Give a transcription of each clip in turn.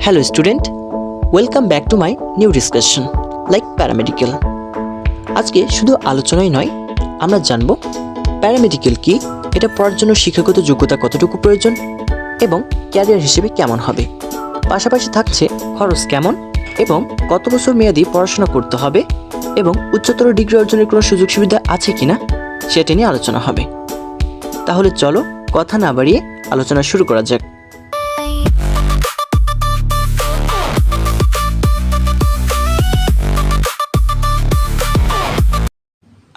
Hello student, welcome back to my new discussion like paramedical. আজকে শুধু আলোচনাই নয়, আমরা জানব প্যারামেডিক্যাল কি, এটা পড়ার জন্য শিক্ষাগত যোগ্যতা কতটুকু প্রয়োজন এবং ক্যারিয়ার হিসেবে কেমন হবে। পাশাপাশি থাকছে খরচ কেমন এবং কত বছর মেয়াদি পড়াশোনা করতে হবে এবং উচ্চতর ডিগ্রি অর্জনের কোনো সুযোগ সুবিধা আছে কিনা সেটা নিয়ে আলোচনা হবে। তাহলে চলো কথা না বাড়িয়ে আলোচনা শুরু করা যাক।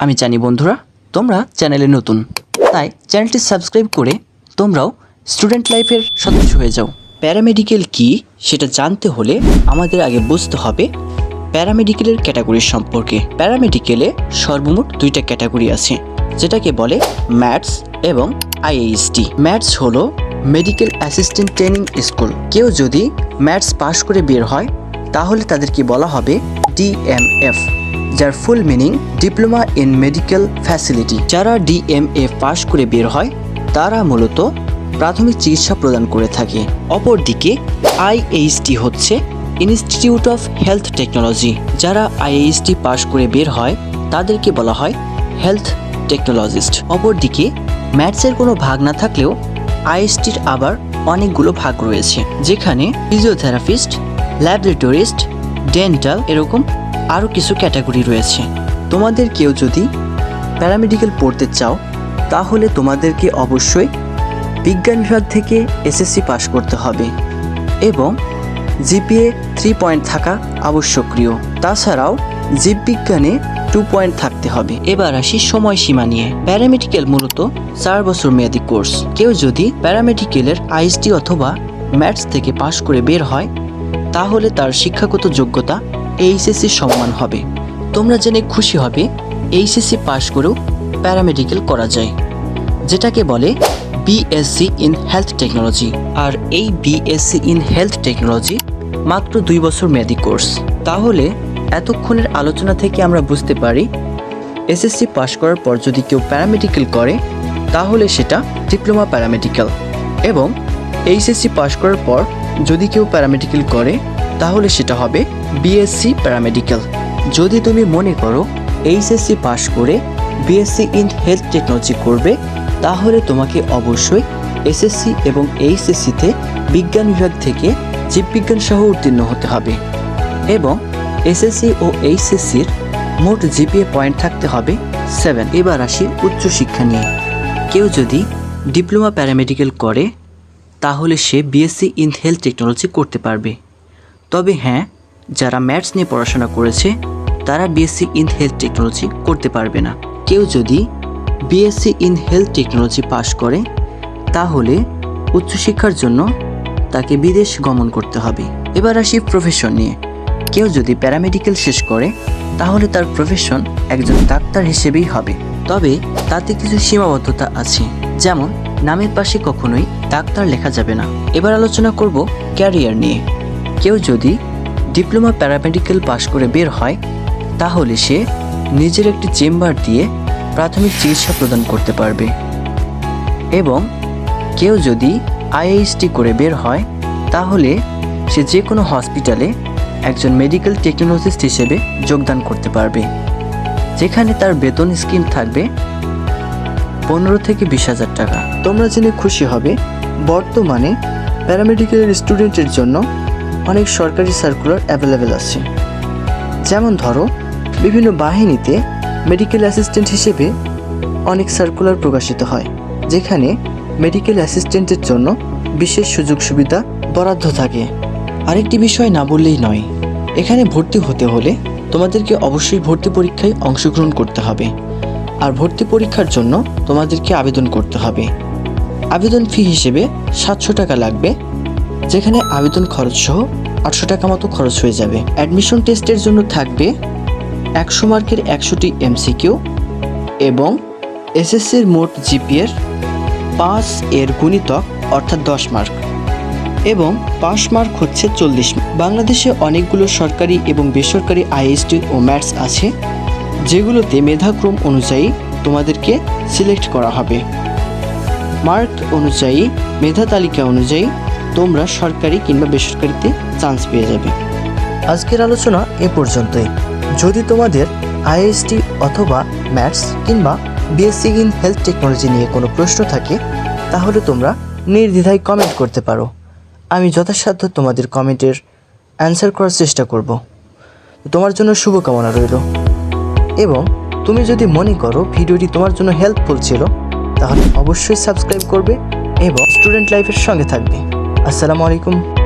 আমি জানি বন্ধুরা তোমরা চ্যানেলে নতুন, তাই চ্যানেলটি সাবস্ক্রাইব করে তোমরাও স্টুডেন্ট লাইফের সদস্য হয়ে যাও। প্যারামেডিক্যাল কি সেটা জানতে হলে আমাদের আগে বুঝতে হবে প্যারামেডিক্যালের ক্যাটাগরি সম্পর্কে। প্যারামেডিক্যালে সর্বমোট দুইটা ক্যাটাগরি আছে, যেটাকে বলে ম্যাটস এবং আইএইচটি। ম্যাটস হলো মেডিকেল অ্যাসিস্ট্যান্ট ট্রেনিং স্কুল। কেউ যদি ম্যাটস পাশ করে বের হয় তাহলে তাদেরকে বলা হবে ডিএমএফ, যার full meaning diploma in medical facility. যারা ডিএমএফ পাশ করে বের হয় তারা মূলত প্রাথমিক চিকিৎসা প্রদান করে থাকে। অপরদিকে আইএইচটি হচ্ছে ইনস্টিটিউট অফ হেলথ টেকনোলজি। যারা আইএইচটি পাশ করে বের হয় তাদেরকে বলা হয় হেলথ টেকনোলজিস্ট। অপরদিকে ম্যাথসের কোনো ভাগ না থাকলেও আইএইচটির আবার অনেকগুলো ভাগ রয়েছে, যেখানে ফিজিওথেরাপিস্ট, ল্যাবরেটরিস্ট, ডেন্টাল এরকম আরও কিছু ক্যাটাগরি রয়েছে। তোমাদের কেউ যদি প্যারামেডিক্যাল পড়তে চাও তাহলে তোমাদেরকে অবশ্যই বিজ্ঞান বিভাগ থেকে এসএসসি পাস করতে হবে এবং জিপিএ 3 পয়েন্ট থাকা আবশ্যকীয়। তাছাড়াও জীববিজ্ঞানে 2 পয়েন্ট থাকতে হবে। এবার আসি সময়সীমা নিয়ে। প্যারামেডিক্যাল মূলত 4 বছর মেয়াদী কোর্স। কেউ যদি প্যারামেডিক্যালের আইএসটি অথবা ম্যাথস থেকে পাশ করে বের হয় তাহলে তার শিক্ষাগত যোগ্যতা এইচএসসি সমান হবে। তোমরা জেনে খুশি হবে এইচএসসি পাশ করেও প্যারামেডিক্যাল করা যায়, যেটাকে বলে বিএসসি ইন হেলথ টেকনোলজি। আর এই বিএসসি ইন হেলথ টেকনোলজি মাত্র 2 বছর মেয়াদী কোর্স। তাহলে এতক্ষণের আলোচনা থেকে আমরা বুঝতে পারি এসএসসি পাশ করার পর যদি কেউ প্যারামেডিক্যাল করে তাহলে সেটা ডিপ্লোমা প্যারামেডিক্যাল, এবং এইচএসসি পাশ করার পর যদি কেউ প্যারামেডিক্যাল করে তাহলে সেটা হবে বিএসসি প্যারামেডিক্যাল। যদি তুমি মনে করো এইচএসসি পাশ করে বিএসসি ইন হেলথ টেকনোলজি করবে তাহলে তোমাকে অবশ্যই এসএসসি এবং এইচএসসিতে বিজ্ঞান বিভাগ থেকে জীববিজ্ঞান সহ উত্তীর্ণ হতে হবে এবং এসএসসি ও এইচএসসির মোট জিপিএ পয়েন্ট থাকতে হবে 7। এবার আসি উচ্চশিক্ষা নিয়ে। কেউ যদি ডিপ্লোমা প্যারামেডিক্যাল করে তাহলে সে বিএসসি ইন হেলথ টেকনোলজি করতে পারবে। তবে হ্যাঁ, যারা ম্যাথস নিয়ে পড়াশোনা করেছে তারা বিএসসি ইন হেলথ টেকনোলজি করতে পারবে না। কেউ যদি বিএসসি ইন হেলথ টেকনোলজি পাশ করে তাহলে উচ্চশিক্ষার জন্য তাকে বিদেশ গমন করতে হবে। এবার আসি প্রফেশন নিয়ে। কেউ যদি প্যারামেডিক্যাল শেষ করে তাহলে তার প্রফেশন একজন ডাক্তার হিসেবেই হবে, তবে তাতে কিছু সীমাবদ্ধতা আছে, যেমন নামের পাশে কখনোই ডাক্তার লেখা যাবে না। এবার আলোচনা করব ক্যারিয়ার নিয়ে। কেউ যদি ডিপ্লোমা প্যারামেডিক্যাল পাশ করে বের হয় তাহলে সে নিজের একটি চেম্বার দিয়ে প্রাথমিক চিকিৎসা প্রদান করতে পারবে, এবং কেউ যদি আইএইচটি করে বের হয় তাহলে সে যে কোনো হসপিটালে একজন মেডিকেল টেকনোলজিস্ট হিসেবে যোগদান করতে পারবে, যেখানে তার বেতন স্কিম থাকবে 15 থেকে 20,000 টাকা। তোমরা জেনে খুশি হবে বর্তমানে প্যারামেডিক্যালের স্টুডেন্টের জন্য অনেক সরকারি সার্কুলার অ্যাভেলেবেল আছে। যেমন ধরো, বিভিন্ন বাহিনীতে মেডিকেল অ্যাসিস্ট্যান্ট হিসেবে অনেক সার্কুলার প্রকাশিত হয়, যেখানে মেডিকেল অ্যাসিস্ট্যান্টের জন্য বিশেষ সুযোগ সুবিধা বরাদ্দ থাকে। আরেকটি বিষয় না বললেই নয়, এখানে ভর্তি হতে হলে তোমাদেরকে অবশ্যই ভর্তি পরীক্ষায় অংশগ্রহণ করতে হবে, আর ভর্তি পরীক্ষার জন্য তোমাদেরকে আবেদন করতে হবে। আবেদন ফি হিসেবে 700 টাকা লাগবে, যেখানে আবেদন খরচ সহ 800 টাকা মতো খরচ হয়ে যাবে। অ্যাডমিশন টেস্টের জন্য থাকবে 100 মার্কের 100টি এমসিকিউ এবং এসএসসির মোট জিপিএর 5 এর গুণিতক অর্থাৎ 10 মার্ক, এবং পাস মার্ক হচ্ছে 40। বাংলাদেশে অনেকগুলো সরকারি এবং বেসরকারি আইএসটি ও ম্যাথস আছে, যেগুলোতে মেধাক্রম অনুযায়ী তোমাদেরকে সিলেক্ট করা হবে। মার্ক অনুযায়ী, মেধা তালিকা অনুযায়ী তোমরা সরকারি কিংবা বেসরকারিতে চান্স পেয়ে যাবে। আজকের আলোচনা এ পর্যন্তই। যদি তোমাদের আইএসটি অথবা ম্যাথস কিংবা বিএসসি ইন হেলথ টেকনোলজি নিয়ে কোনো প্রশ্ন থাকে তাহলে তোমরা নির্দ্বিধায় কমেন্ট করতে পারো। আমি যথাসাধ্য তোমাদের কমেন্টের অ্যান্সার করার চেষ্টা করব। তোমার জন্য শুভকামনা রইল। এবং তুমি যদি মনে করো ভিডিওটি তোমার জন্য হেল্পফুল ছিল তাহলে অবশ্যই সাবস্ক্রাইব করবে এবং স্টুডেন্ট লাইফের সঙ্গে থাকবে। আসসালামু আলাইকুম।